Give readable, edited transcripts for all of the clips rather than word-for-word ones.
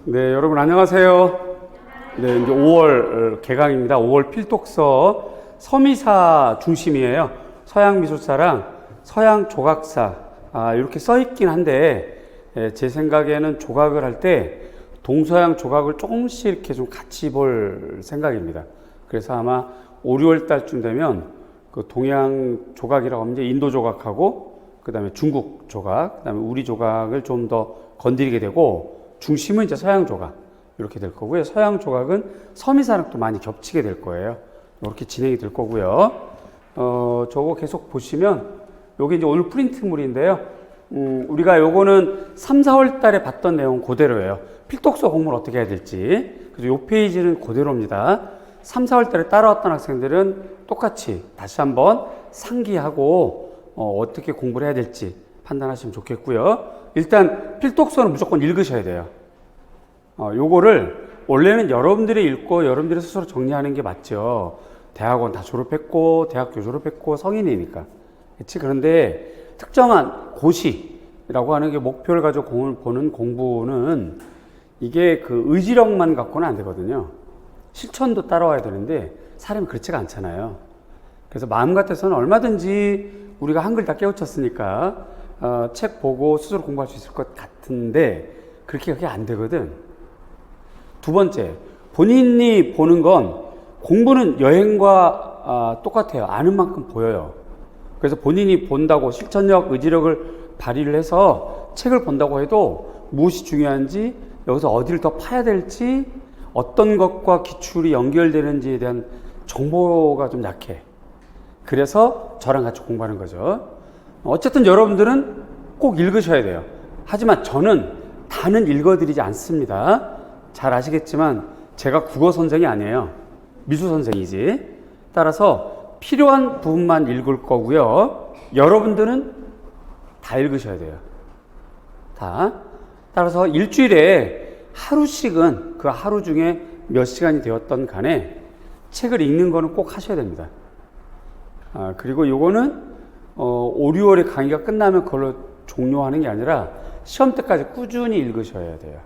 네, 여러분 안녕하세요. 네, 이제 5월 개강입니다. 5월 필독서 서미사 중심이에요. 서양 미술사랑 서양 조각사 이렇게 써 있긴 한데 제 생각에는 조각을 할 때 동서양 조각을 조금씩 이렇게 좀 같이 볼 생각입니다. 그래서 아마 5, 6월 달쯤 되면 그 동양 조각이라고 하면 이제 인도 조각하고 그 다음에 중국 조각, 그 다음에 우리 조각을 좀 더 건드리게 되고 중심은 이제 서양 조각 이렇게 될 거고요. 서양 조각은 서미사랑 또 많이 겹치게 될 거예요. 이렇게 진행이 될 거고요. 저거 계속 보시면 요게 이제 오늘 프린트물인데요. 우리가 요거는 3, 4월 달에 봤던 내용 그대로예요. 필독서 공부를 어떻게 해야 될지. 그래서 요 페이지는 그대로입니다. 3, 4월 달에 따라왔던 학생들은 똑같이 다시 한번 상기하고 어떻게 공부를 해야 될지 판단하시면 좋겠고요. 일단 필독서는 무조건 읽으셔야 돼요. 요거를 원래는 여러분들이 읽고 여러분들이 스스로 정리하는 게 맞죠. 대학원 다 졸업했고 대학교 졸업했고 성인이니까. 그렇지? 그런데 특정한 고시라고 하는 게 목표를 가지고 보는 공부는 이게 그 의지력만 갖고는 안 되거든요. 실천도 따라와야 되는데 사람이 그렇지가 않잖아요. 그래서 마음 같아서는 얼마든지 우리가 한글 다 깨우쳤으니까 책 보고 스스로 공부할 수 있을 것 같은데 그게 안 되거든. 두 번째, 본인이 보는 건 공부는 여행과 똑같아요. 아는 만큼 보여요. 그래서 본인이 본다고 실천력, 의지력을 발휘를 해서 책을 본다고 해도 무엇이 중요한지, 여기서 어디를 더 파야 될지, 어떤 것과 기출이 연결되는지에 대한 정보가 좀 약해. 그래서 저랑 같이 공부하는 거죠. 어쨌든 여러분들은 꼭 읽으셔야 돼요. 하지만 저는 다는 읽어드리지 않습니다. 잘 아시겠지만 제가 국어 선생이 아니에요. 미술 선생이지. 따라서 필요한 부분만 읽을 거고요. 여러분들은 다 읽으셔야 돼요. 다. 따라서 일주일에 하루씩은 그 하루 중에 몇 시간이 되었던 간에 책을 읽는 거는 꼭 하셔야 됩니다. 그리고 요거는 5, 6월에 강의가 끝나면 그걸로 종료하는 게 아니라 시험 때까지 꾸준히 읽으셔야 돼요.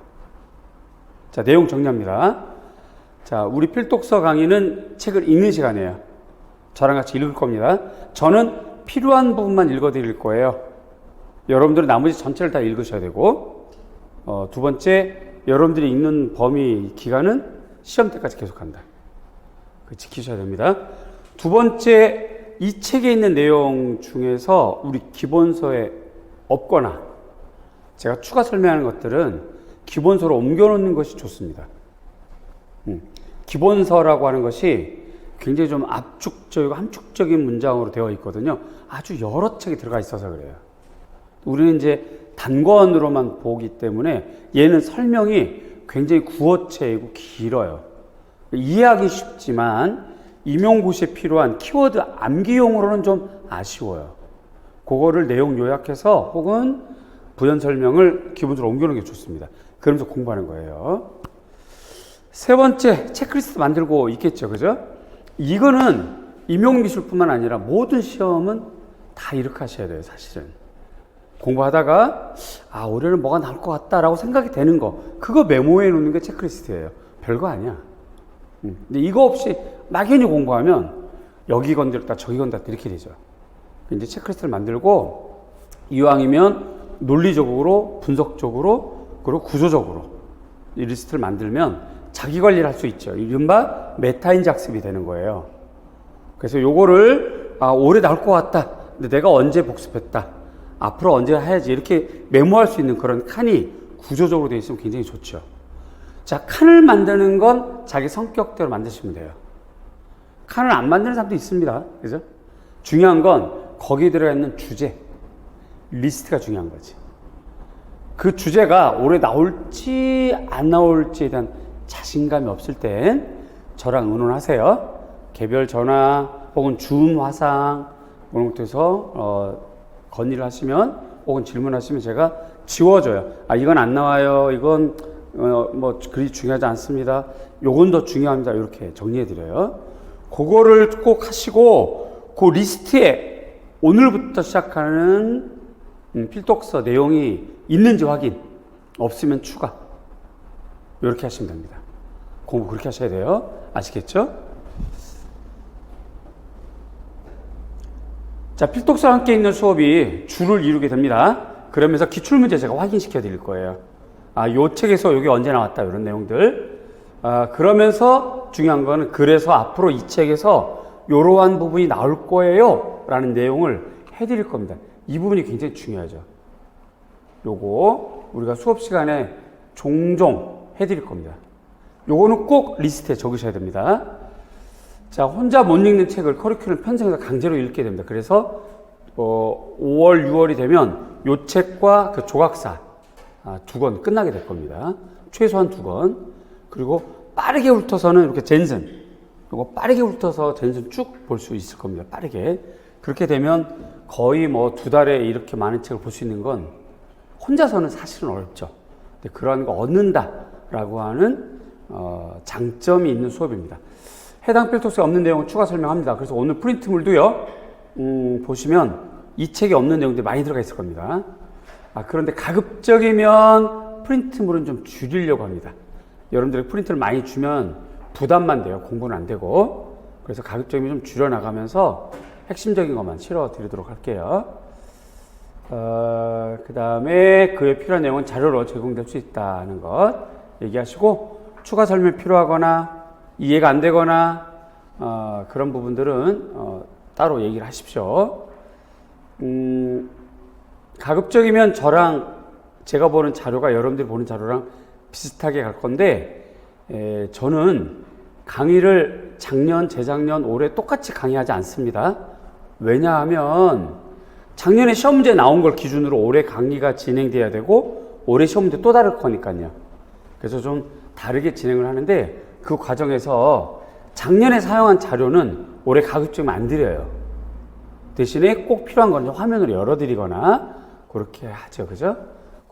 자, 내용 정리합니다. 자, 우리 필독서 강의는 책을 읽는 시간이에요. 저랑 같이 읽을 겁니다. 저는 필요한 부분만 읽어드릴 거예요. 여러분들은 나머지 전체를 다 읽으셔야 되고, 두 번째, 여러분들이 읽는 범위 기간은 시험 때까지 계속한다. 그거 지키셔야 됩니다. 두 번째, 이 책에 있는 내용 중에서 우리 기본서에 없거나 제가 추가 설명하는 것들은 기본서로 옮겨놓는 것이 좋습니다. 기본서라고 하는 것이 굉장히 좀 압축적이고 함축적인 문장으로 되어 있거든요. 아주 여러 책이 들어가 있어서 그래요. 우리는 이제 단권으로만 보기 때문에 얘는 설명이 굉장히 구어체이고 길어요. 이해하기 쉽지만 임용고시에 필요한 키워드 암기용으로는 좀 아쉬워요. 그거를 내용 요약해서 혹은 부연 설명을 기본적으로 옮겨놓는 게 좋습니다. 그러면서 공부하는 거예요. 세 번째, 체크리스트 만들고 있겠죠. 그죠? 이거는 임용미술뿐만 아니라 모든 시험은 다 이렇게 하셔야 돼요. 사실은. 공부하다가 올해는 뭐가 나올 것 같다라고 생각이 되는 거, 그거 메모해 놓는 게 체크리스트예요. 별거 아니야. 근데 이거 없이 막연히 공부하면 여기 건드렸다 저기 건드렸다 이렇게 되죠. 이제 체크리스트를 만들고 이왕이면 논리적으로 분석적으로 그리고 구조적으로 이 리스트를 만들면 자기 관리를 할 수 있죠. 이른바 메타인지 학습이 되는 거예요. 그래서 요거를 올해 나올 것 같다. 근데 내가 언제 복습했다. 앞으로 언제 해야지. 이렇게 메모할 수 있는 그런 칸이 구조적으로 되어 있으면 굉장히 좋죠. 자, 칸을 만드는 건 자기 성격대로 만드시면 돼요. 칸을 안 만드는 사람도 있습니다. 그죠? 중요한 건 거기에 들어있는 주제, 리스트가 중요한 거지. 그 주제가 올해 나올지 안 나올지에 대한 자신감이 없을 땐 저랑 의논하세요. 개별 전화 혹은 줌 화상 이런 것에서 건의를 하시면 혹은 질문하시면 제가 지워줘요. 이건 안 나와요. 이건 뭐 그리 중요하지 않습니다. 요건 더 중요합니다. 이렇게 정리해 드려요. 그거를 꼭 하시고 그 리스트에 오늘부터 시작하는 필독서 내용이 있는지 확인, 없으면 추가. 이렇게 하시면 됩니다. 공부 그렇게 하셔야 돼요. 아시겠죠? 자, 필독서와 함께 있는 수업이 주를 이루게 됩니다. 그러면서 기출문제 제가 확인시켜 드릴 거예요. 요 책에서 여기 언제 나왔다, 이런 내용들. 그러면서 중요한 거는 그래서 앞으로 이 책에서 이러한 부분이 나올 거예요 라는 내용을 해드릴 겁니다. 이 부분이 굉장히 중요하죠. 요거 우리가 수업 시간에 종종 해드릴 겁니다. 요거는 꼭 리스트에 적으셔야 됩니다. 자, 혼자 못 읽는 책을 커리큘럼 편성해서 강제로 읽게 됩니다. 그래서 5월, 6월이 되면 요 책과 그 조각사 2권 끝나게 될 겁니다. 최소한 2권. 그리고 빠르게 훑어서는 이렇게 젠슨, 요거 빠르게 훑어서 젠슨 쭉 볼 수 있을 겁니다. 빠르게. 그렇게 되면 거의 뭐 2달에 이렇게 많은 책을 볼 수 있는 건 혼자서는 사실은 어렵죠. 근데 그런 거 얻는다라고 하는 장점이 있는 수업입니다. 해당 필독서에 없는 내용은 추가 설명합니다. 그래서 오늘 프린트물도요, 보시면 이 책에 없는 내용들이 많이 들어가 있을 겁니다. 그런데 가급적이면 프린트물은 좀 줄이려고 합니다. 여러분들이 프린트를 많이 주면 부담만 돼요. 공부는 안 되고. 그래서 가급적이면 좀 줄여나가면서 핵심적인 것만 실어 드리도록 할게요. 그 다음에 그에 필요한 내용은 자료로 제공될 수 있다는 것 얘기하시고, 추가 설명 필요하거나 이해가 안 되거나 그런 부분들은 따로 얘기를 하십시오. 가급적이면 저랑 제가 보는 자료가 여러분들이 보는 자료랑 비슷하게 갈 건데, 저는 강의를 작년, 재작년, 올해 똑같이 강의하지 않습니다. 왜냐하면 작년에 시험 문제 나온 걸 기준으로 올해 강의가 진행돼야 되고 올해 시험 문제 또 다를 거니까요. 그래서 좀 다르게 진행을 하는데, 그 과정에서 작년에 사용한 자료는 올해 가급적이면 안 드려요. 대신에 꼭 필요한 건 화면으로 열어드리거나 그렇게 하죠. 그죠?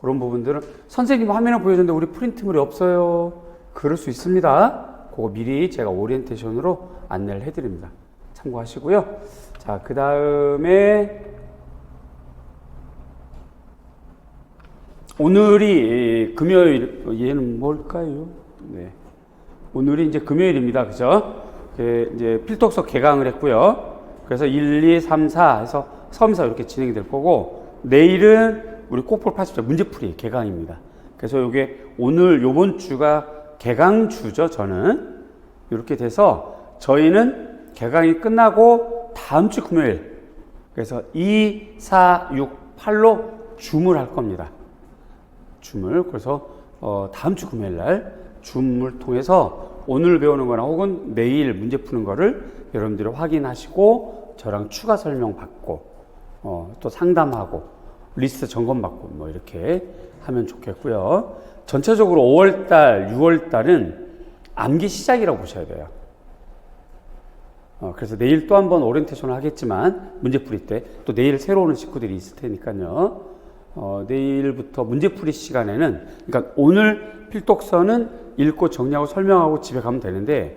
그런 부분들은 선생님 화면을 보여줬는데 우리 프린트물이 없어요. 그럴 수 있습니다. 그거 미리 제가 오리엔테이션으로 안내를 해드립니다. 참고하시고요. 자, 그 다음에 오늘이 금요일, 얘는 뭘까요? 네. 오늘이 이제 금요일입니다. 그죠? 이제 필독서 개강을 했고요. 그래서 1, 2, 3, 4 해서 서면서 이렇게 진행이 될 거고, 내일은 우리 꼭볼 80자 문제풀이 개강입니다. 그래서 이게 오늘 요번 주가 개강주죠. 저는 이렇게 돼서 저희는 개강이 끝나고 다음 주 금요일, 그래서 2, 4, 6, 8로 줌을 할 겁니다. 줌을. 그래서 다음 주 금요일 날 줌을 통해서 오늘 배우는 거나 혹은 내일 문제 푸는 거를 여러분들이 확인하시고 저랑 추가 설명 받고 또 상담하고 리스트 점검 받고 뭐 이렇게 하면 좋겠고요. 전체적으로 5월달, 6월달은 암기 시작이라고 보셔야 돼요. 그래서 내일 또 한 번 오리엔테이션을 하겠지만 문제풀이 때 또 내일 새로 오는 식구들이 있을 테니까요. 내일부터 문제풀이 시간에는, 그러니까 오늘 필독서는 읽고 정리하고 설명하고 집에 가면 되는데,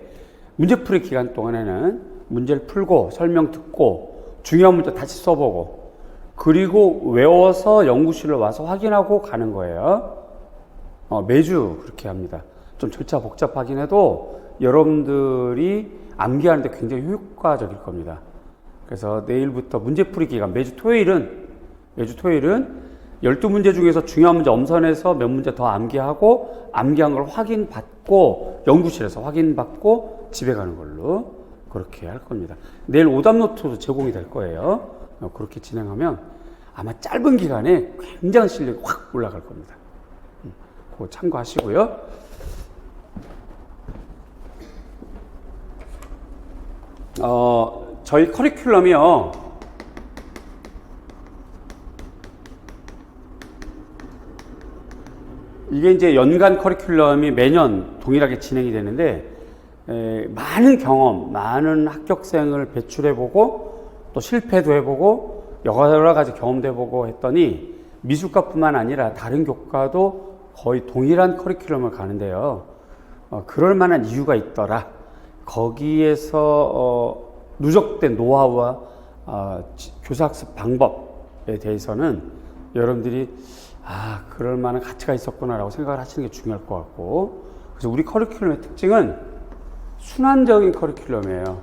문제풀이 기간 동안에는 문제를 풀고 설명 듣고 중요한 문제 다시 써보고 그리고 외워서 연구실로 와서 확인하고 가는 거예요. 매주 그렇게 합니다. 좀 절차 복잡하긴 해도 여러분들이 암기하는데 굉장히 효과적일 겁니다. 그래서 내일부터 문제풀이 기간, 매주 토요일은 12문제 중에서 중요한 문제 엄선해서 몇 문제 더 암기하고 암기한 걸 확인받고 연구실에서 확인받고 집에 가는 걸로 그렇게 할 겁니다. 내일 오답 노트도 제공이 될 거예요. 그렇게 진행하면 아마 짧은 기간에 굉장한 실력이 확 올라갈 겁니다. 그거 참고하시고요. 저희 커리큘럼이요. 이게 이제 연간 커리큘럼이 매년 동일하게 진행이 되는데, 많은 경험, 많은 합격생을 배출해보고 또 실패도 해보고 여러 가지 경험도 해보고 했더니 미술과뿐만 아니라 다른 교과도 거의 동일한 커리큘럼을 가는데요. 그럴 만한 이유가 있더라. 거기에서 누적된 노하우와 교사학습 방법에 대해서는 여러분들이 그럴 만한 가치가 있었구나라고 생각을 하시는 게 중요할 것 같고, 그래서 우리 커리큘럼의 특징은 순환적인 커리큘럼이에요.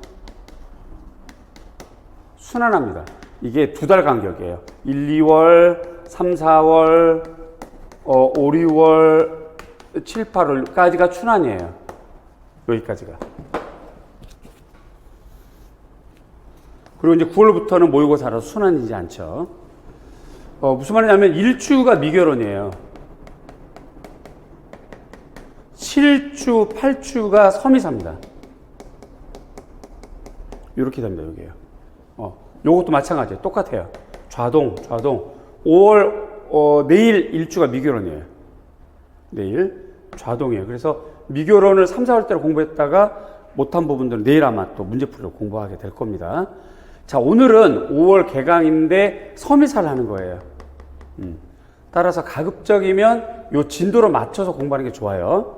순환합니다. 이게 2달 간격이에요. 1, 2월, 3, 4월, 5, 6월, 7, 8월까지가 순환이에요. 여기까지가. 그리고 이제 9월부터는 모의고사라서 순환이지 않죠. 무슨 말이냐면 1주가 미결혼이에요. 7주, 8주가 서미사입니다. 이렇게 됩니다. 여기에요. 요것도 마찬가지예요. 똑같아요. 좌동. 5월, 내일 1주가 미결혼이에요. 내일 좌동이에요. 그래서 미결혼을 3, 4월 때로 공부했다가 못한 부분들은 내일 아마 또 문제풀이로 공부하게 될 겁니다. 자, 오늘은 5월 개강인데 서미사를 하는 거예요. 따라서 가급적이면 요 진도로 맞춰서 공부하는 게 좋아요.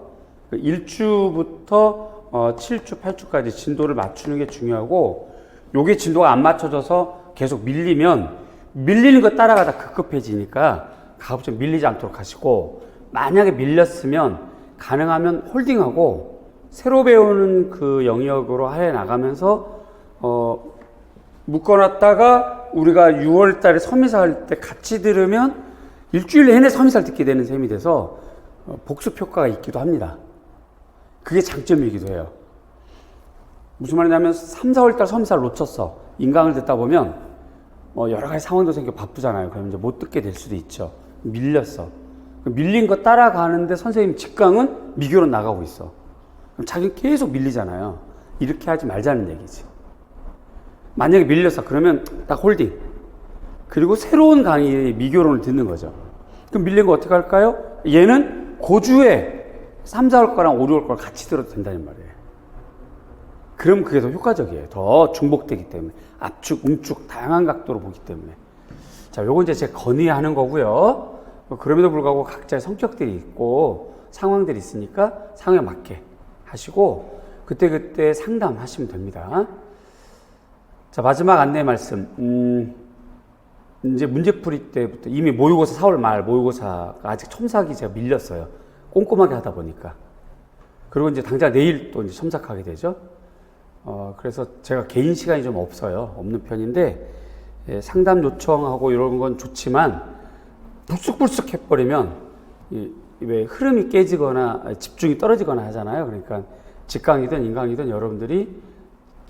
1주부터 7주, 8주까지 진도를 맞추는 게 중요하고, 요게 진도가 안 맞춰져서 계속 밀리는 거 따라가다 급급해지니까 가급적 밀리지 않도록 하시고, 만약에 밀렸으면 가능하면 홀딩하고 새로 배우는 그 영역으로 해 나가면서 묶어놨다가 우리가 6월 달에 서미사 할 때 같이 들으면 일주일 내내 서미사를 듣게 되는 셈이 돼서 복습 효과가 있기도 합니다. 그게 장점이기도 해요. 무슨 말이냐면 3, 4월 달 서미사를 놓쳤어. 인강을 듣다 보면 여러 가지 상황도 생겨 바쁘잖아요. 그럼 이제 못 듣게 될 수도 있죠. 밀렸어. 밀린 거 따라가는데 선생님 직강은 미교로 나가고 있어. 그럼 자기는 계속 밀리잖아요. 이렇게 하지 말자는 얘기지. 만약에 밀렸어. 그러면 딱 홀딩. 그리고 새로운 강의의 미교론을 듣는 거죠. 그럼 밀린 거 어떻게 할까요? 얘는 고주에 3, 4월 거랑 5, 6월 거랑 같이 들어도 된다는 말이에요. 그럼 그게 더 효과적이에요. 더 중복되기 때문에. 압축, 움축, 다양한 각도로 보기 때문에. 자, 요건 이제 제가 건의하는 거고요. 그럼에도 불구하고 각자의 성격들이 있고 상황들이 있으니까 상황에 맞게 하시고 그때그때 상담하시면 됩니다. 자, 마지막 안내 말씀. 이제 문제풀이 때부터 이미 모의고사 4월 말 모의고사가 아직 첨삭이 제가 밀렸어요. 꼼꼼하게 하다 보니까. 그리고 이제 당장 내일 또 이제 첨삭하게 되죠. 그래서 제가 개인 시간이 좀 없는 편인데, 상담 요청하고 이런 건 좋지만, 불쑥불쑥 해버리면, 왜 흐름이 깨지거나 집중이 떨어지거나 하잖아요. 그러니까 직강이든 인강이든 여러분들이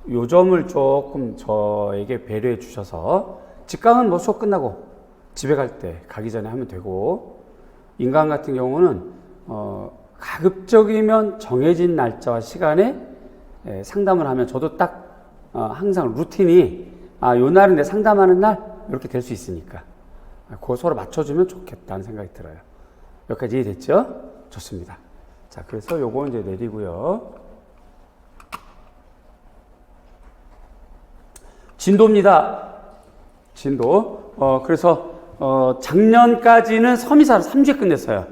요 점을 조금 저에게 배려해 주셔서, 직강은 뭐 수업 끝나고 집에 갈 때 가기 전에 하면 되고, 인강 같은 경우는 가급적이면 정해진 날짜와 시간에 상담을 하면 저도 딱 항상 루틴이 요 날은 내 상담하는 날 이렇게 될 수 있으니까 그거 서로 맞춰주면 좋겠다는 생각이 들어요. 여기까지 이해됐죠? 좋습니다. 자, 그래서 요거 이제 내리고요. 진도입니다. 진도. 그래서 작년까지는 서미사를 3주에 끝냈어요.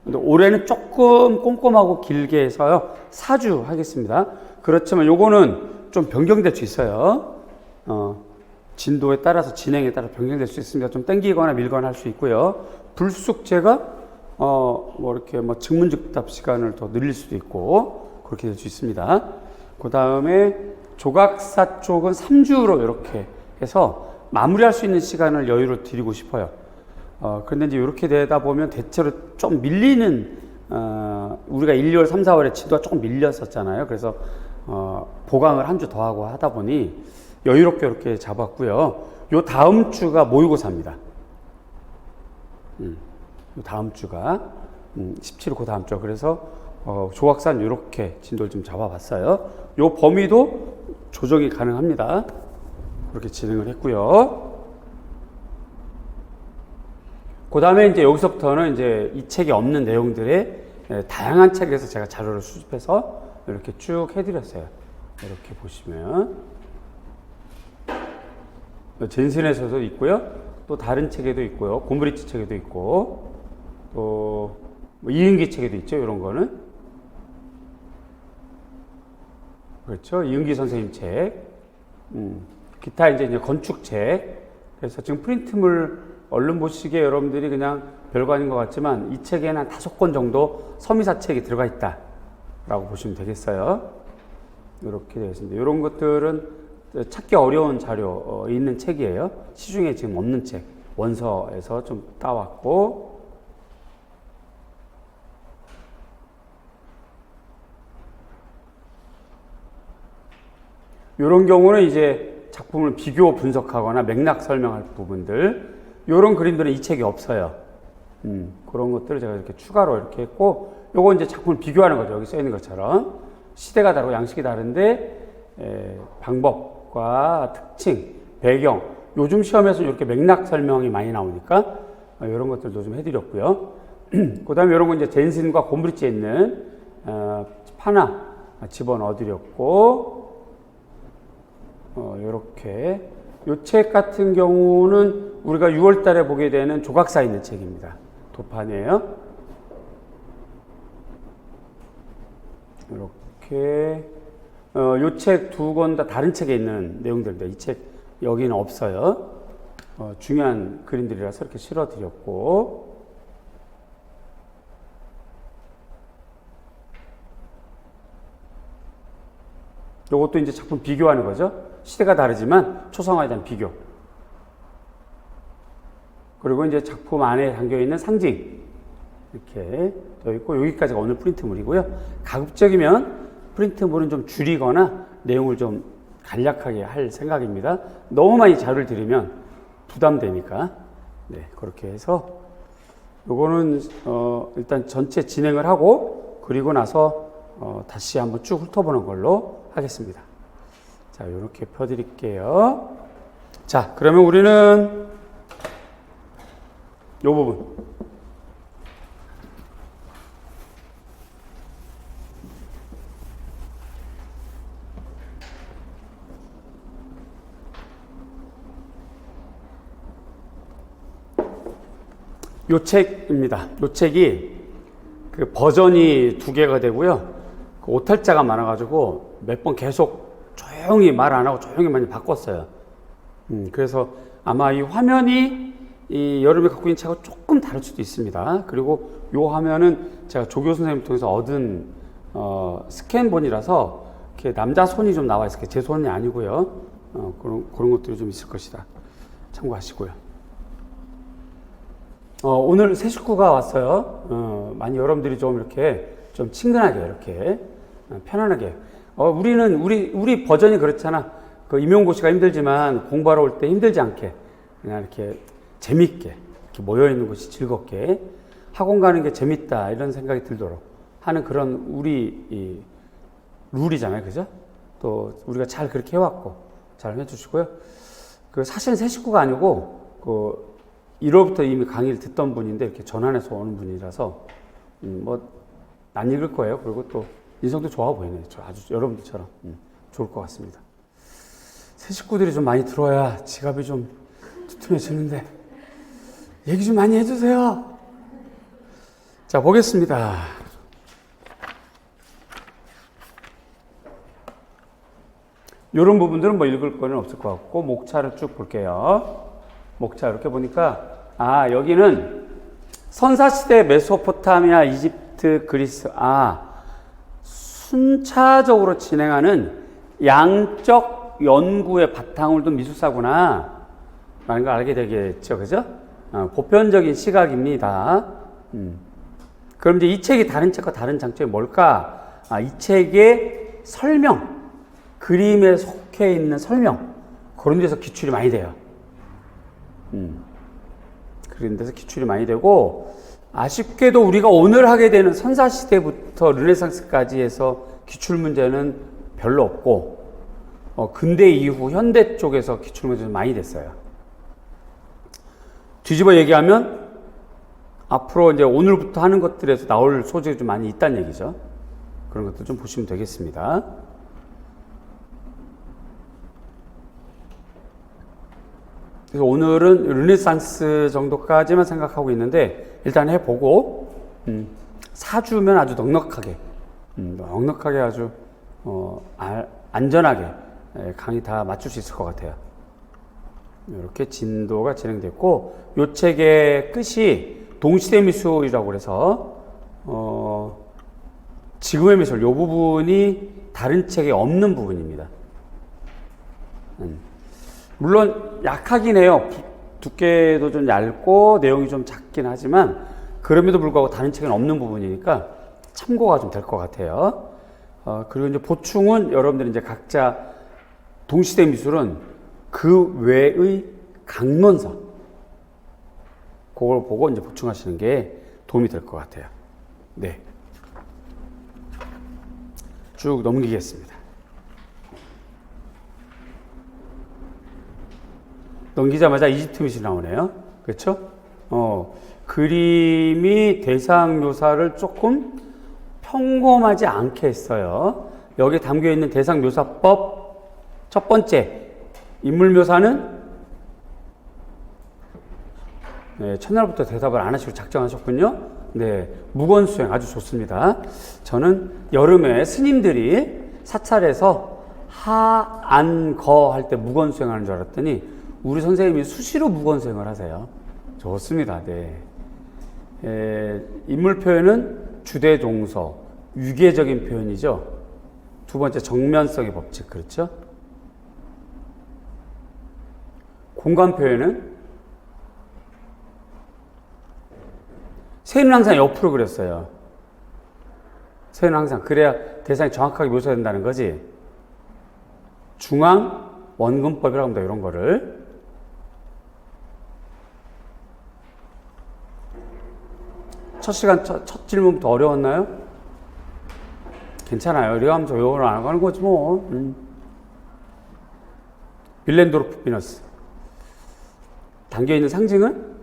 근데 올해는 조금 꼼꼼하고 길게 해서요. 4주 하겠습니다. 그렇지만 요거는 좀 변경될 수 있어요. 진도에 따라서 진행에 따라 변경될 수 있습니다. 좀 땡기거나 밀거나 할 수 있고요. 불쑥제가 뭐 이렇게 뭐 증문즉답 시간을 더 늘릴 수도 있고 그렇게 될 수 있습니다. 그 다음에 조각사 쪽은 3주로 이렇게 해서 마무리할 수 있는 시간을 여유로 드리고 싶어요. 그런데 이제 이렇게 되다 보면 대체로 좀 밀리는, 우리가 1, 2월, 3, 4월에 진도가 조금 밀렸었잖아요. 그래서, 보강을 한 주 더 하고 하다 보니 여유롭게 이렇게 잡았고요. 요 다음 주가 모의고사입니다. 요 다음 주가, 17일 그 다음 주. 그래서, 조각산 이렇게 진도를 좀 잡아봤어요. 요 범위도 조정이 가능합니다. 그렇게 진행을 했고요. 그 다음에 이제 여기서부터는 이제 이 책에 없는 내용들의 다양한 책에서 제가 자료를 수집해서 이렇게 쭉 해드렸어요. 이렇게 보시면. 젠슨에서도 있고요. 또 다른 책에도 있고요. 곰브리치 책에도 있고, 또 이은기 책에도 있죠. 이런 거는. 그렇죠. 이은기 선생님 책. 기타 이제 건축책. 그래서 지금 프린트물 얼른 보시기에 여러분들이 그냥 별거 아닌 것 같지만 이 책에는 한 5권 정도 서미사 책이 들어가 있다라고 보시면 되겠어요. 이렇게 되어 있습니다. 이런 것들은 찾기 어려운 자료 있는 책이에요. 시중에 지금 없는 책, 원서에서 좀 따왔고, 이런 경우는 이제 작품을 비교 분석하거나 맥락 설명할 부분들, 이런 그림들은 이 책이 없어요. 그런 것들을 제가 이렇게 추가로 이렇게 했고, 요거 이제 작품을 비교하는 거죠. 여기 써 있는 것처럼. 시대가 다르고 양식이 다른데, 방법과 특징, 배경, 요즘 시험에서 이렇게 맥락 설명이 많이 나오니까, 이런 것들도 좀 해드렸고요. 그 다음에 이런 건 이제 젠슨과 곰브리지에 있는, 파나 집어넣어 드렸고, 요렇게. 요 책 같은 경우는 우리가 6월 달에 보게 되는 조각사 있는 책입니다. 도판이에요. 이렇게. 요 책 2권 다 다른 책에 있는 내용들인데, 이 책 여기는 없어요. 중요한 그림들이라서 이렇게 실어 드렸고. 요것도 이제 작품 비교하는 거죠. 시대가 다르지만 초상화에 대한 비교. 그리고 이제 작품 안에 담겨있는 상징. 이렇게 되어 있고, 여기까지가 오늘 프린트물이고요. 가급적이면 프린트물은 좀 줄이거나 내용을 좀 간략하게 할 생각입니다. 너무 많이 자료를 드리면 부담되니까. 네, 그렇게 해서 요거는 일단 전체 진행을 하고, 그리고 나서 다시 한번 쭉 훑어보는 걸로 하겠습니다. 자, 이렇게 펴드릴게요. 자, 그러면 우리는 요 부분. 요 책입니다. 요 책이 그 버전이 2개가 되고요. 그 오탈자가 많아가지고 몇 번 계속 조용히 말 안 하고 조용히 많이 바꿨어요. 그래서 아마 이 화면이 이 여러분이 갖고 있는 책하고 조금 다를 수도 있습니다. 그리고 요 화면은 제가 조교 선생님 통해서 얻은 스캔본이라서 이렇게 남자 손이 좀 나와 있어요. 제 손이 아니고요. 그런 것들이 좀 있을 것이다. 참고하시고요. 오늘 새 식구가 왔어요. 많이 여러분들이 좀 이렇게 좀 친근하게 이렇게 편안하게. 우리 버전이 그렇잖아. 그 임용고시가 힘들지만 공부하러 올 때 힘들지 않게 그냥 이렇게 재밌게 이렇게 모여 있는 곳이 즐겁게 학원 가는 게 재밌다 이런 생각이 들도록 하는 그런 우리 이 룰이잖아요, 그죠? 또 우리가 잘 그렇게 해왔고 잘 해주시고요. 그 사실은 새 식구가 아니고 그 1월부터 이미 강의를 듣던 분인데 이렇게 전환해서 오는 분이라서 안 읽을 거예요. 그리고 또 인성도 좋아 보이네요. 아주 여러분들처럼 좋을 것 같습니다. 새 식구들이 좀 많이 들어와야 지갑이 좀 두툼해지는데 얘기 좀 많이 해주세요. 자, 보겠습니다. 이런 부분들은 뭐 읽을 거는 없을 것 같고 목차를 쭉 볼게요. 목차 이렇게 보니까 여기는 선사시대 메소포타미아, 이집트, 그리스 순차적으로 진행하는 양적 연구의 바탕을 둔 미술사구나 라는 걸 알게 되겠죠. 그죠? 보편적인 시각입니다. 그럼 이제 이 책이 다른 책과 다른 장점이 뭘까? 이 책의 설명, 그림에 속해 있는 설명, 그런 데서 기출이 많이 돼요. 그런 데서 기출이 많이 되고, 아쉽게도 우리가 오늘 하게 되는 선사시대부터 르네상스까지 해서 기출문제는 별로 없고, 근대 이후 현대 쪽에서 기출문제는 많이 됐어요. 뒤집어 얘기하면 앞으로 이제 오늘부터 하는 것들에서 나올 소재가 좀 많이 있다는 얘기죠. 그런 것들 좀 보시면 되겠습니다. 그래서 오늘은 르네상스 정도까지만 생각하고 있는데 일단 해보고 4주면 아주 넉넉하게 아주 안전하게 강의 다 맞출 수 있을 것 같아요. 이렇게 진도가 진행됐고, 요 책의 끝이 동시대 미술이라고 그래서 지금의 미술 요 부분이 다른 책에 없는 부분입니다. 물론 약하긴 해요. 두께도 좀 얇고 내용이 좀 작긴 하지만 그럼에도 불구하고 다른 책엔 없는 부분이니까 참고가 좀 될 것 같아요. 그리고 이제 보충은 여러분들이 이제 각자 동시대 미술은 그 외의 강론서 그걸 보고 이제 보충하시는 게 도움이 될 것 같아요. 네. 쭉 넘기겠습니다. 넘기자마자 이집트 미술이 나오네요. 그렇죠? 그림이 대상 묘사를 조금 평범하지 않게 했어요. 여기에 담겨 있는 대상 묘사법 첫 번째 인물 묘사는 네, 첫날부터 대답을 안 하시고 작정하셨군요. 네, 무건수행 아주 좋습니다. 저는 여름에 스님들이 사찰에서 하, 안, 거 할 때 무건수행하는 줄 알았더니 우리 선생님이 수시로 무건수행을 하세요. 좋습니다. 네. 인물 표현은 주대동서, 유계적인 표현이죠. 두 번째 정면성의 법칙, 그렇죠? 공간 표현은 새는 항상 옆으로 그렸어요. 새는 항상 그래야 대상이 정확하게 묘사된다는 거지. 중앙 원근법이라고 합니다. 이런 거를. 첫 시간 첫 질문부터 어려웠나요? 괜찮아요. 이거 하면서 요걸 안 하는 거지 뭐. 빌렌도르프 비너스. 담겨있는 상징은?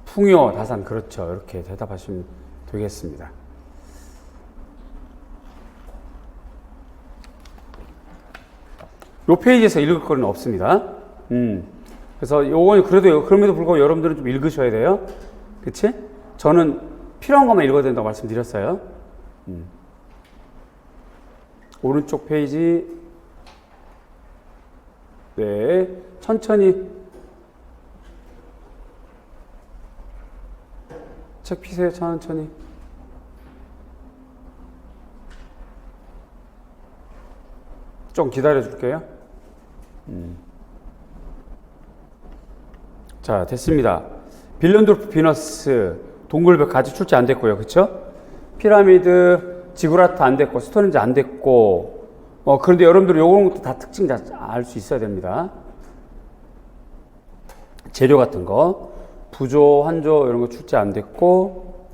풍요, 다산. 그렇죠. 이렇게 대답하시면 되겠습니다. 요 페이지에서 읽을 거는 없습니다. 그래서 요건 그럼에도 불구하고 여러분들은 좀 읽으셔야 돼요. 그치? 저는 필요한 것만 읽어야 된다고 말씀드렸어요. 오른쪽 페이지. 네. 천천히. 책 피세요. 천천히. 좀 기다려 줄게요. 자, 됐습니다. 빌렌도르프 비너스 동굴벽 아직 출제 안 됐고요. 그쵸? 피라미드 지구라트 안 됐고 스톤헨지 안 됐고 그런데 여러분들 요런 것도 다 특징 알 수 있어야 됩니다. 재료 같은 거 부조, 환조 이런 거 출제 안 됐고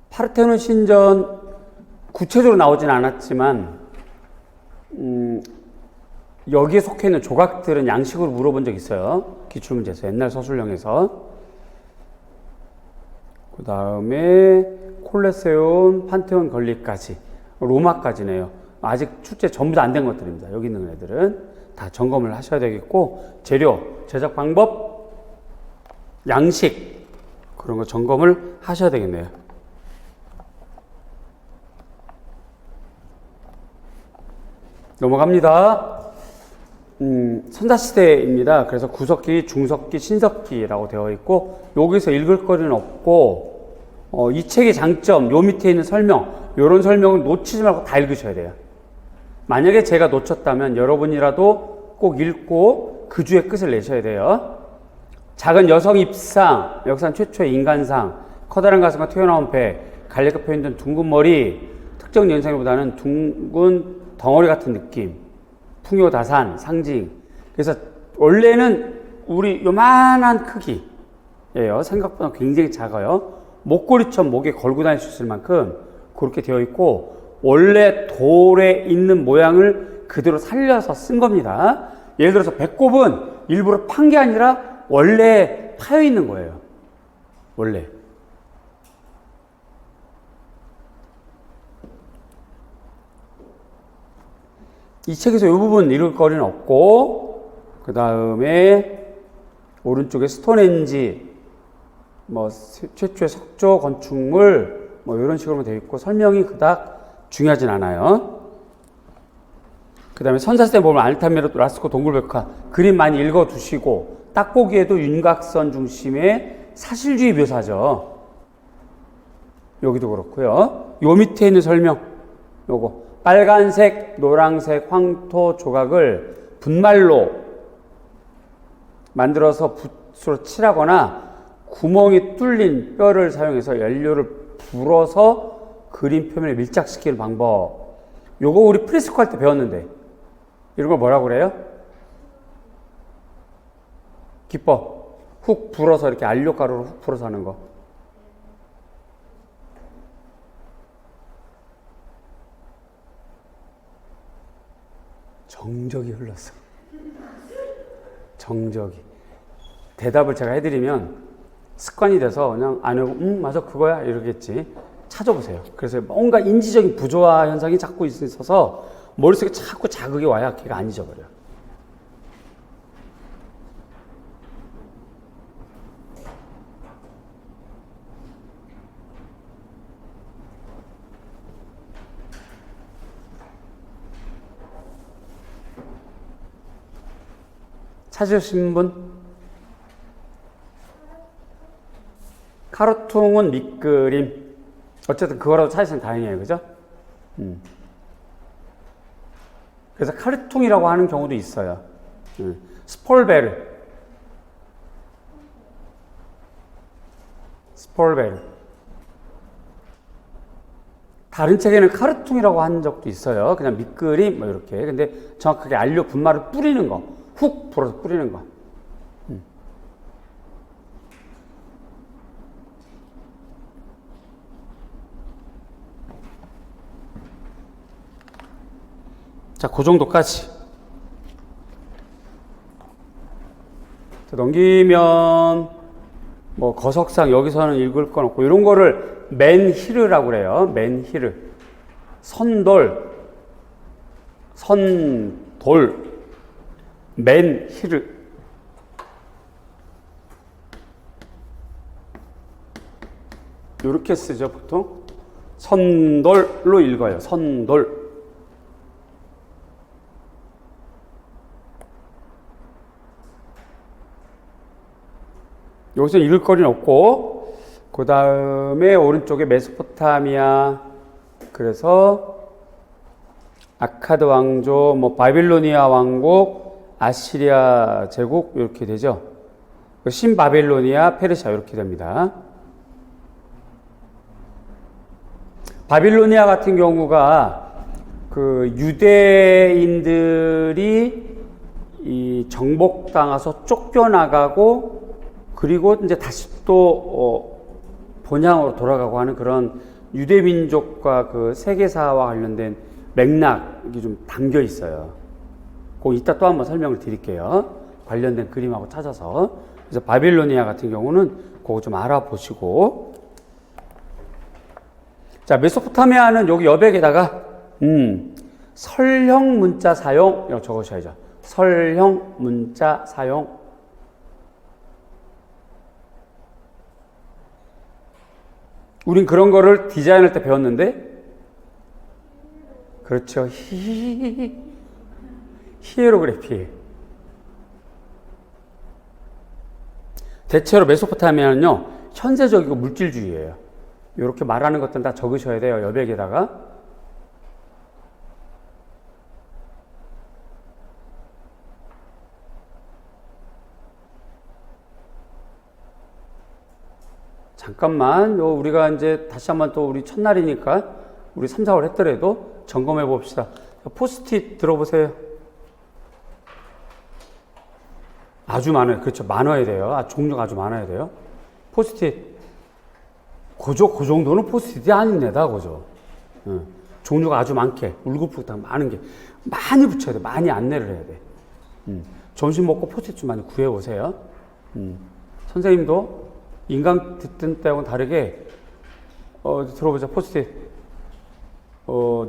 파르테논 신전 구체적으로 나오진 않았지만 여기에 속해 있는 조각들은 양식으로 물어본 적 있어요. 기출문제에서 옛날 서술형에서. 그 다음에 콜레세움, 판테온 건립까지 로마까지네요. 아직 출제 전부 다 안 된 것들입니다. 여기 있는 애들은 다 점검을 하셔야 되겠고 재료, 제작 방법, 양식 그런 거 점검을 하셔야 되겠네요. 넘어갑니다. 선사시대입니다. 그래서 구석기, 중석기, 신석기라고 되어 있고 여기서 읽을 거리는 없고 이 책의 장점, 요 밑에 있는 설명 요런 설명을 놓치지 말고 다 읽으셔야 돼요. 만약에 제가 놓쳤다면 여러분이라도 꼭 읽고 그 주에 끝을 내셔야 돼요. 작은 여성 입상, 역사상 최초의 인간상, 커다란 가슴과 튀어나온 배, 갈래가 표현된 둥근 머리, 특정 연상보다는 둥근 덩어리 같은 느낌, 풍요다산, 상징. 그래서 원래는 우리 요만한 크기예요. 생각보다 굉장히 작아요. 목걸이처럼 목에 걸고 다닐 수 있을 만큼 그렇게 되어 있고 원래 돌에 있는 모양을 그대로 살려서 쓴 겁니다. 예를 들어서 배꼽은 일부러 판 게 아니라 원래 파여 있는 거예요. 원래. 이 책에서 이 부분 읽을 거리는 없고 그 다음에 오른쪽에 스톤헨지 뭐 최초의 석조 건축물 뭐 이런 식으로 되어 있고 설명이 그닥 중요하진 않아요. 그 그 다음에 선사세 보면 알타미로 라스코 동굴백화 그림 많이 읽어두시고 딱 보기에도 윤곽선 중심의 사실주의 묘사죠. 여기도 그렇고요. 요 밑에 있는 설명 요거 빨간색, 노란색 황토 조각을 분말로 만들어서 붓으로 칠하거나 구멍이 뚫린 뼈를 사용해서 연료를 불어서 그림 표면에 밀착시키는 방법. 요거 우리 프리스코 할 때 배웠는데 이런 걸 뭐라고 그래요? 기법. 훅 불어서 이렇게 알료가루로 훅 불어서 하는 거. 정적이 흘렀어. 정적이. 대답을 제가 해드리면 습관이 돼서 그냥 안 하고 맞아 그거야 이러겠지. 찾아보세요. 그래서 뭔가 인지적인 부조화 현상이 자꾸 있어서 머릿속에 자꾸 자극이 와야 걔가 안 잊어버려요. 찾으신 분? 카르퉁은 밑그림. 어쨌든 그거라도 찾으시면 다행이에요. 그죠? 그래서 카르퉁이라고 하는 경우도 있어요. 스폴베르. 스폴베르. 다른 책에는 카르퉁이라고 한 적도 있어요. 그냥 밑그림 뭐 이렇게. 근데 정확하게 알료 분말을 뿌리는 거. 훅 불어서 뿌리는 거. 자, 그 정도까지. 자, 넘기면 뭐 거석상 여기서는 읽을 건 없고 이런 거를 맨히르라고 그래요. 맨히르. 선돌. 선돌. 맨히르. 이렇게 쓰죠, 보통. 선돌로 읽어요. 선돌. 여기서 읽을 거리는 없고, 그 다음에 오른쪽에 메소포타미아, 그래서 아카드 왕조, 뭐 바빌로니아 왕국, 아시리아 제국 이렇게 되죠. 신바빌로니아, 페르시아 이렇게 됩니다. 바빌로니아 같은 경우가 그 유대인들이 이 정복당해서 쫓겨나가고 그리고 이제 다시 또 본향으로 돌아가고 하는 그런 유대민족과 그 세계사와 관련된 맥락이 좀 담겨 있어요. 그거 이따 또 한번 설명을 드릴게요. 관련된 그림하고 찾아서. 그래서 바빌로니아 같은 경우는 그거 좀 알아보시고. 자, 메소포타미아는 여기 여백에다가 설형 문자 사용 이렇게 적으셔야죠. 설형 문자 사용. 우린 그런 거를 디자인할 때 배웠는데, 그렇죠. 히에로그래피. 대체로 메소포타미아는요, 현세적이고 물질주의예요. 이렇게 말하는 것들은 다 적으셔야 돼요. 여백에다가. 잠깐만, 우리가 이제 다시 한번 또 우리 첫날이니까 우리 3, 4월 했더라도 점검해 봅시다. 포스트잇 들어보세요. 아주 많아요. 그렇죠. 많아야 돼요. 종류가 아주 많아야 돼요. 포스트잇. 그 정도는 포스트잇이 아닙니다. 그죠. 종류가 아주 많게, 울긋불긋 많은 게. 많이 붙여야 돼. 많이 안내를 해야 돼. 점심 먹고 포스트잇 좀 많이 구해오세요. 선생님도 인강 듣던 때하고는 다르게, 들어보자. 포스트잇.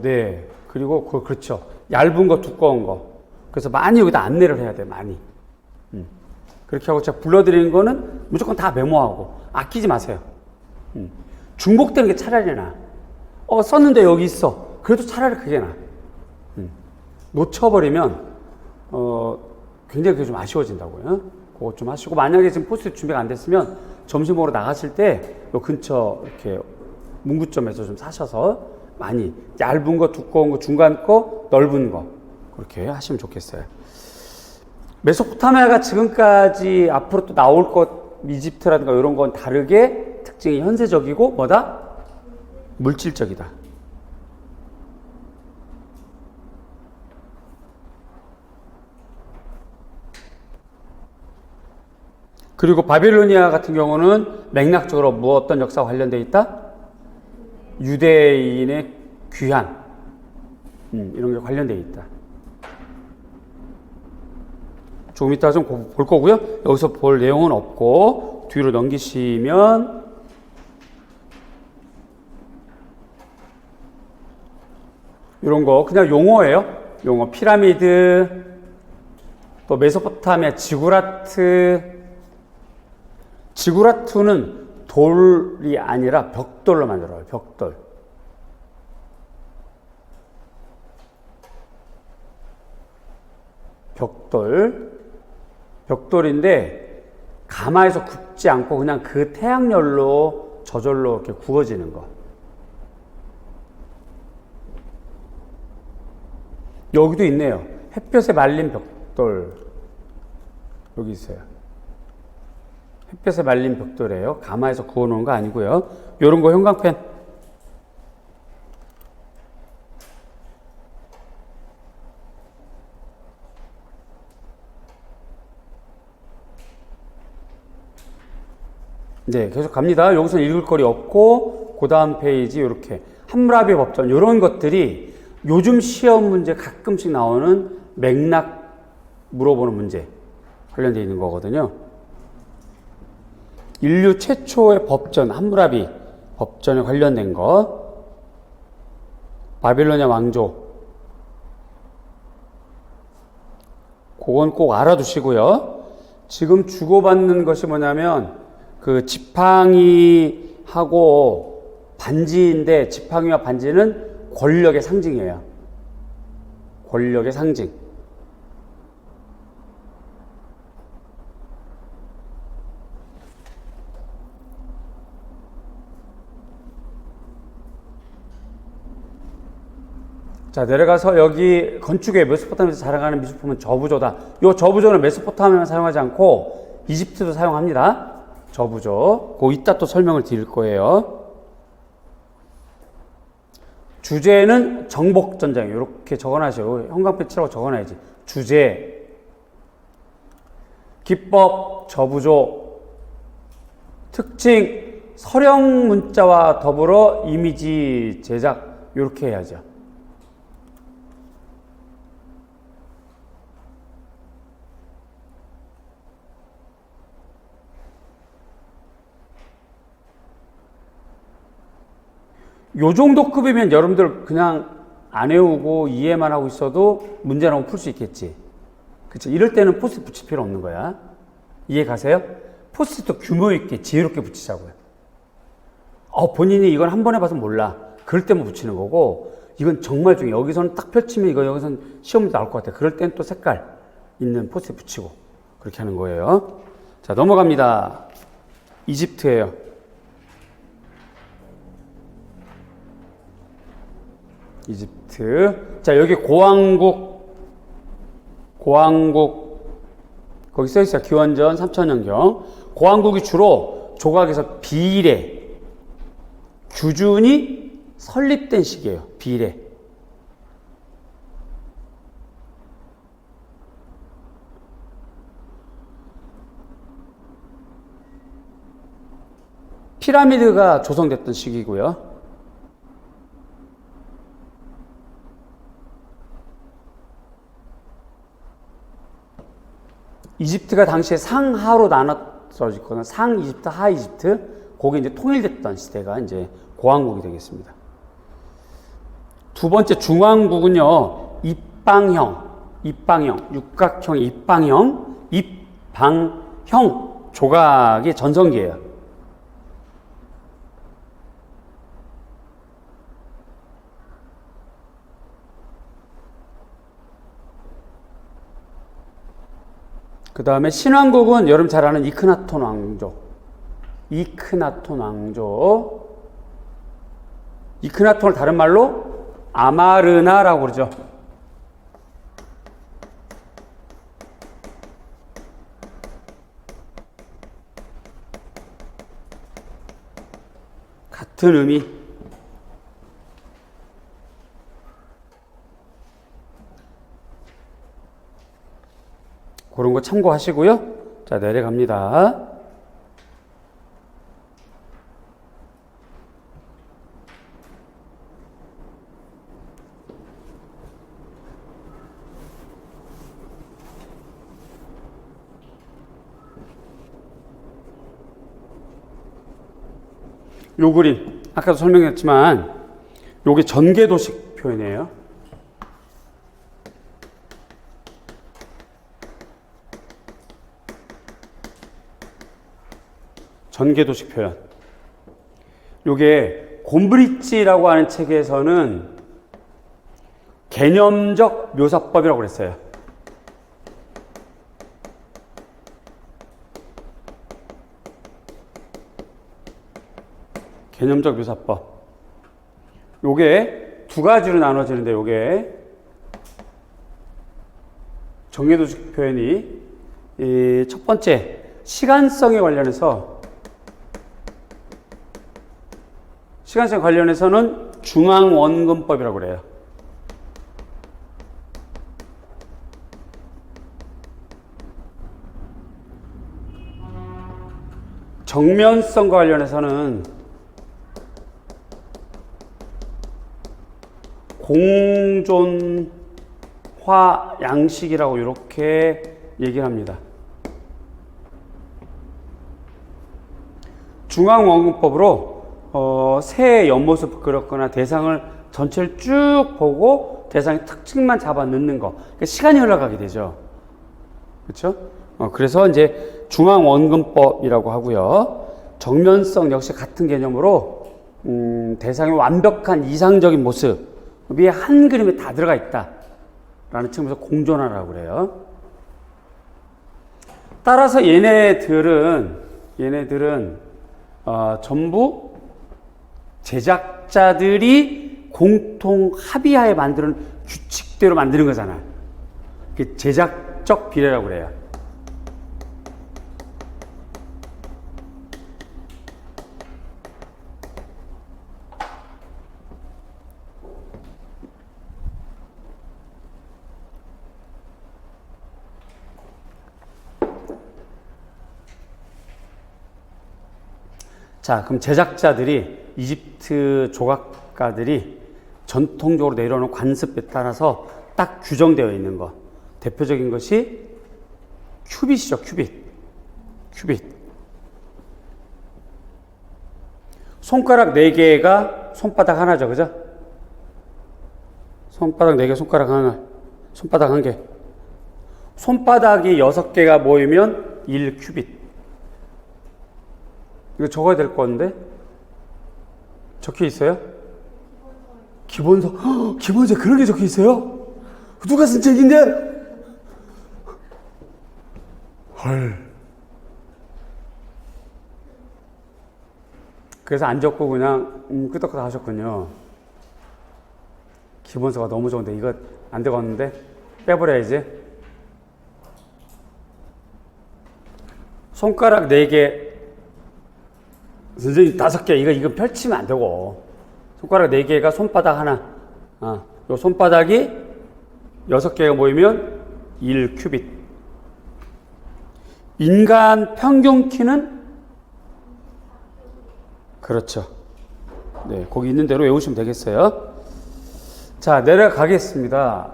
네. 그리고, 그렇죠. 얇은 거, 두꺼운 거. 그래서 많이 여기다 안내를 해야 돼. 많이. 그렇게 하고 제가 불러드리는 거는 무조건 다 메모하고, 아끼지 마세요. 중복되는 게 차라리 나. 썼는데 여기 있어. 그래도 차라리 그게 나. 놓쳐버리면 굉장히 그게 좀 아쉬워진다고요. 그거 좀 하시고, 만약에 지금 포스트잇 준비가 안 됐으면 점심 먹으러 나가실 때 요 근처 이렇게 문구점에서 좀 사셔서 많이 얇은 거, 두꺼운 거, 중간 거, 넓은 거 그렇게 하시면 좋겠어요. 메소포타미아가 지금까지 앞으로 또 나올 것, 이집트라든가 이런 건 다르게 특징이 현세적이고 뭐다? 물질적이다. 그리고 바빌로니아 같은 경우는 맥락적으로 뭐 어떤 역사와 관련되어 있다? 유대인의 귀환, 이런 게 관련되어 있다. 조금 이따 좀 볼 거고요. 여기서 볼 내용은 없고 뒤로 넘기시면 이런 거 그냥 용어예요. 용어. 피라미드, 또 메소포타미아 지구라트. 지구라트는 돌이 아니라 벽돌로 만들어요. 벽돌. 벽돌인데 가마에서 굽지 않고 그냥 그 태양열로 저절로 이렇게 구워지는 거. 여기도 있네요. 햇볕에 말린 벽돌. 여기 있어요. 햇볕에 말린 벽돌이에요. 가마에서 구워놓은 거 아니고요. 요런 거 형광펜. 네, 계속 갑니다. 여기서는 읽을 거리 없고, 그 다음 페이지, 이렇게. 함무라비 법전, 이런 것들이 요즘 시험 문제 가끔씩 나오는 맥락 물어보는 문제 관련되어 있는 거거든요. 인류 최초의 법전, 함무라비 법전에 관련된 거. 바빌로니아 왕조. 그건 꼭 알아두시고요. 지금 주고받는 것이 뭐냐면, 그 지팡이하고 반지인데 지팡이와 반지는 권력의 상징이에요. 권력의 상징. 자, 내려가서 여기 건축에 메소포타미아에서 자랑하는 미술품은 저부조다. 이 저부조는 메소포타미아만 사용하지 않고 이집트도 사용합니다. 저부조. 그 이따 또 설명을 드릴 거예요. 주제는 정복전쟁. 이렇게 적어놔야죠. 형광펜 칠하고 적어놔야지. 주제. 기법, 저부조. 특징, 서령 문자와 더불어 이미지 제작. 이렇게 해야죠. 요 정도 급이면 여러분들 그냥 안 외우고 이해만 하고 있어도 문제 나오면 풀 수 있겠지. 그쵸? 이럴 때는 포스트잇 붙일 필요 없는 거야. 이해 가세요? 포스트잇도 규모 있게 지혜롭게 붙이자고요. 본인이 이건 한 번에 봐서 몰라. 그럴 때만 붙이는 거고, 이건 정말 중요해. 여기서는 딱 펼치면 이거 여기서는 시험도 나올 것 같아. 그럴 땐 또 색깔 있는 포스트잇 붙이고 그렇게 하는 거예요. 자, 넘어갑니다. 이집트예요. 이집트. 자, 여기 고왕국 거기 써있어요. 기원전 3000년경. 고왕국이 주로 조각에서 비례, 규준이 설립된 시기예요. 비례. 피라미드가 조성됐던 시기고요. 이집트가 당시에 상하로 나눠져 있거나 상 이집트, 하 이집트, 거기 이제 통일됐던 시대가 이제 고왕국이 되겠습니다. 두 번째 중왕국은요, 입방형, 육각형, 입방형 조각이 전성기예요. 그 다음에 신왕국은 여러분 잘 아는 이크나톤 왕조. 이크나톤 왕조. 이크나톤을 다른 말로 아마르나라고 그러죠. 같은 의미. 그런 거 참고하시고요. 자, 내려갑니다. 요 그림, 아까도 설명했지만 요게 전개도식 표현이에요. 전개도식 표현. 요게 곰브리지라고 하는 책에서는 개념적 묘사법이라고 그랬어요. 개념적 묘사법. 요게 두 가지로 나눠지는데, 요게 전개도식 표현이 이 첫 번째 시간성에 관련해서, 시간성 관련해서는 중앙원근법이라고 그래요. 정면성과 관련해서는 공존화 양식이라고 이렇게 얘기를 합니다. 중앙원근법으로 새의 옆모습 그렸거나 대상을 전체를 쭉 보고 대상의 특징만 잡아 넣는 거. 그러니까 시간이 흘러가게 되죠. 그렇죠? 그래서 이제 중앙원근법이라고 하고요. 정면성 역시 같은 개념으로 대상의 완벽한 이상적인 모습이 한 그림에 다 들어가 있다라는 측면에서 공존화라고 그래요. 따라서 얘네들은 전부 제작자들이 공통 합의하에 만드는 규칙대로 만드는 거잖아. 그게 제작적 비례라고 그래요. 자, 그럼 제작자들이, 이집트 조각가들이 전통적으로 내려오는 관습에 따라서 딱 규정되어 있는 거. 대표적인 것이 큐빗이죠, 큐빗. 손가락 4개가 손바닥 하나죠, 그죠? 손바닥 4개, 손가락 하나, 손바닥 1개. 손바닥이 6개가 모이면 1큐빗. 이거 적어야 될 건데? 적혀 있어요? 기본서 그런 게 적혀 있어요? 누가 쓴 책인데? 헐. 그래서 안 적고 그냥 끄덕끄덕 하셨군요. 기본서가 너무 좋은데 이거 안 되겠는데? 빼버려야지. 손가락 4개, 선생님 5개, 이거 펼치면 안 되고. 손가락 4개가 손바닥 하나. 요 손바닥이 6개가 모이면 1큐빗. 인간 평균 키는? 그렇죠. 네, 거기 있는 대로 외우시면 되겠어요. 자, 내려가겠습니다.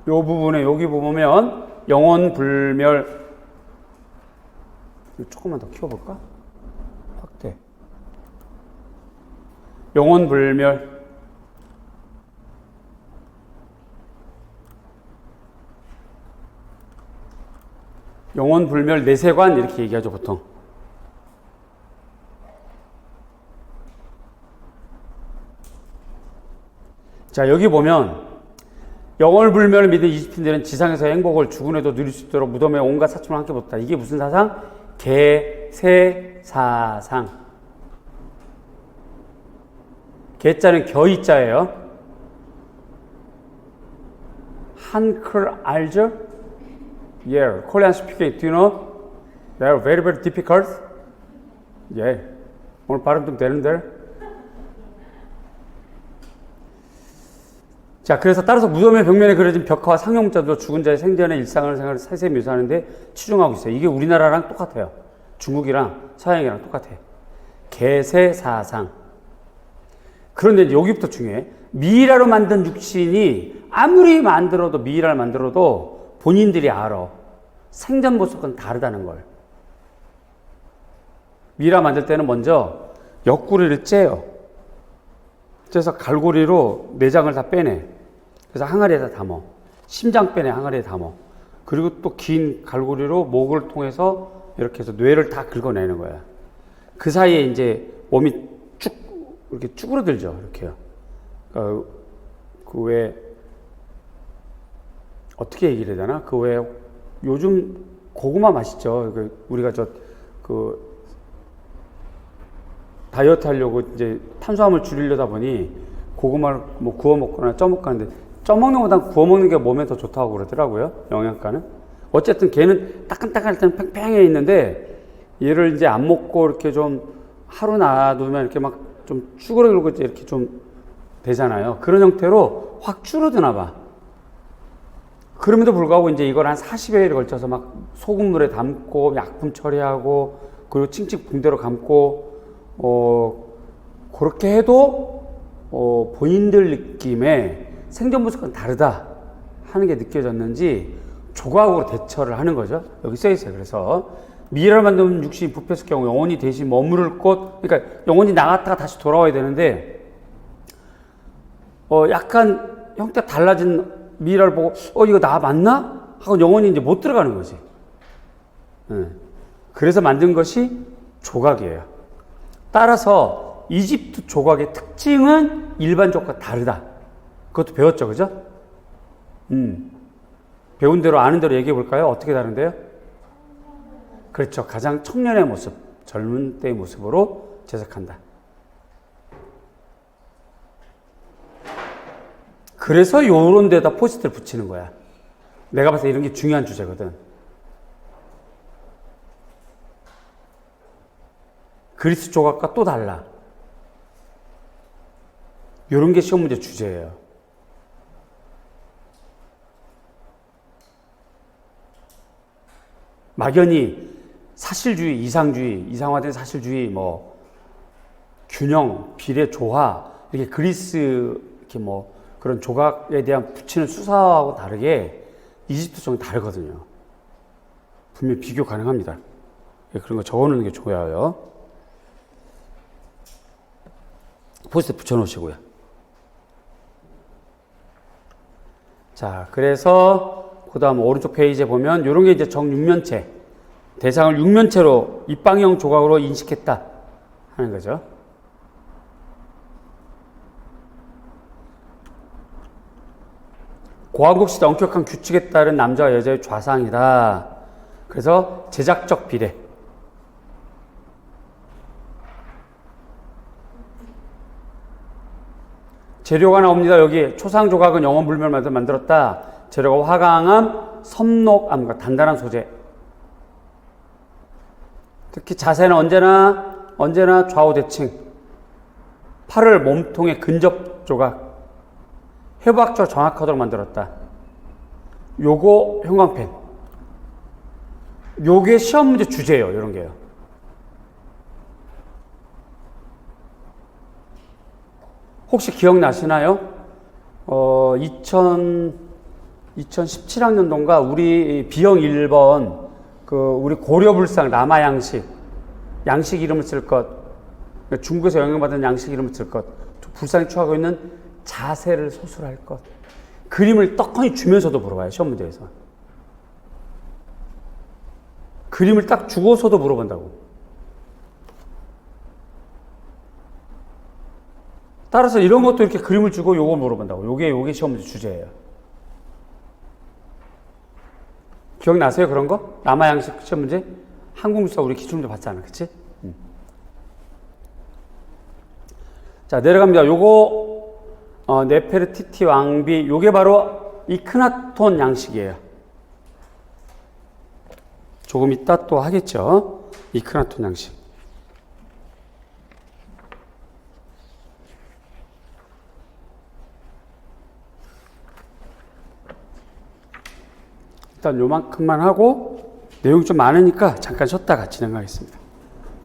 요 부분에, 여기 보면 영혼불멸. 조금만 더 키워볼까? 확대. 영혼불멸. 영혼불멸 내세관 이렇게 얘기하죠, 보통. 자, 여기 보면 영원을 불멸을 믿은 이집트인들은 지상에서의 행복을 죽은 해도 누릴 수 있도록 무덤에 온갖 사춤을 함께 보았다. 이게 무슨 사상? 개세사상. 개자는 겨이자예요. 한클 알죠? Yeah, Korean speaking. Do you know? They are very, very difficult. Yeah. 오늘 발음 좀 되는데. 자, 그래서 따라서 무덤의 벽면에 그려진 벽화와 상용자도 죽은 자의 생전의 일상을 세세히 묘사하는데 치중하고 있어요. 이게 우리나라랑 똑같아요. 중국이랑 서양이랑 똑같아요. 개세사상. 그런데 여기부터 중요해. 미이라로 만든 육신이 아무리 미이라를 만들어도 본인들이 알아. 생전 모습은 다르다는 걸. 미이라 만들 때는 먼저 옆구리를 째요. 째서 갈고리로 내장을 다 빼내. 그래서 항아리에다 담어. 심장 빼내 항아리에 담어. 그리고 또 긴 갈고리로 목을 통해서 이렇게 해서 뇌를 다 긁어내는 거야. 그 사이에 이제 몸이 쭉 이렇게 쭈그러들죠. 이렇게요. 그 왜 어떻게 얘기를 해야 되나? 그 왜 요즘 고구마 맛있죠. 우리가 그 다이어트 하려고 이제 탄수화물 줄이려다 보니 고구마를 뭐 구워 먹거나 쪄 먹고 하는데 쪄 먹는 것보다 구워 먹는 게 몸에 더 좋다고 그러더라고요. 영양가는. 어쨌든 걔는 따끈따끈할 때는 팽팽해 있는데 얘를 이제 안 먹고 이렇게 좀 하루 놔두면 이렇게 막 좀 쭈그러들고 이렇게 좀 되잖아요. 그런 형태로 확 줄어드나 봐. 그럼에도 불구하고 이제 이걸 한 40여일에 걸쳐서 막 소금물에 담고 약품 처리하고 그리고 칭칭 붕대로 감고 그렇게 해도 본인들 느낌에 생전 모습과는 다르다 하는 게 느껴졌는지 조각으로 대처를 하는 거죠. 여기 써 있어요. 그래서 미이라를 만든 육신이 부패했을 경우 영혼이 대신 머무를 곳, 그러니까 영혼이 나갔다가 다시 돌아와야 되는데 약간 형태가 달라진 미이라를 보고 이거 나 맞나? 하고 영혼이 이제 못 들어가는 거지. 그래서 만든 것이 조각이에요. 따라서 이집트 조각의 특징은 일반 조각과 다르다. 그것도 배웠죠, 그죠? 배운 대로 아는 대로 얘기해 볼까요? 어떻게 다른데요? 그렇죠. 가장 청년의 모습, 젊은 때의 모습으로 제작한다. 그래서 요런 데다 포스트를 붙이는 거야. 내가 봤을 때 이런 게 중요한 주제거든. 그리스 조각과 또 달라. 요런 게 시험 문제 주제예요. 막연히 사실주의, 이상화된 사실주의, 뭐 균형, 비례, 조화 이렇게 그리스 이렇게 뭐 그런 조각에 대한 붙이는 수사하고 다르게 이집트 조각은 다르거든요. 분명히 비교 가능합니다. 그런 거 적어놓는 게 좋아요. 포스트에 붙여놓으시고요. 자, 그래서 그 다음 오른쪽 페이지에 보면 이런 게 이제 정육면체. 대상을 육면체로 입방형 조각으로 인식했다 하는 거죠. 고한국 시대 엄격한 규칙에 따른 남자와 여자의 좌상이다. 그래서 제작적 비례. 재료가 나옵니다. 여기 초상 조각은 영원 불멸 만들었다. 재료가 화강암, 섬록암과 단단한 소재. 특히 자세는 언제나 좌우 대칭. 팔을 몸통에 근접 조각. 해부학적으로 정확하도록 만들었다. 요거 형광펜. 요게 시험 문제 주제예요. 이런 게요. 혹시 기억나시나요? 2017학년도인가 우리 B형 1번 우리 고려불상 라마양식 양식 이름을 쓸 것, 중국에서 영향받은 양식 이름을 쓸 것, 불상이 취하고 있는 자세를 소술할 것, 그림을 떡하니 주면서도 물어봐요. 시험 문제에서. 그림을 딱 주고서도 물어본다고. 따라서 이런 것도 이렇게 그림을 주고 요거 물어본다고. 요게 시험 문제 주제예요. 기억나세요? 그런 거? 남아 양식 시험 문제? 한국사 우리 기출문제 봤잖아. 그치? 자, 내려갑니다. 요거, 네페르티티 왕비, 요게 바로 이크나톤 양식이에요. 조금 이따 또 하겠죠. 이크나톤 양식. 일단 요만큼만 하고 내용이 좀 많으니까 잠깐 쉬었다가 진행하겠습니다.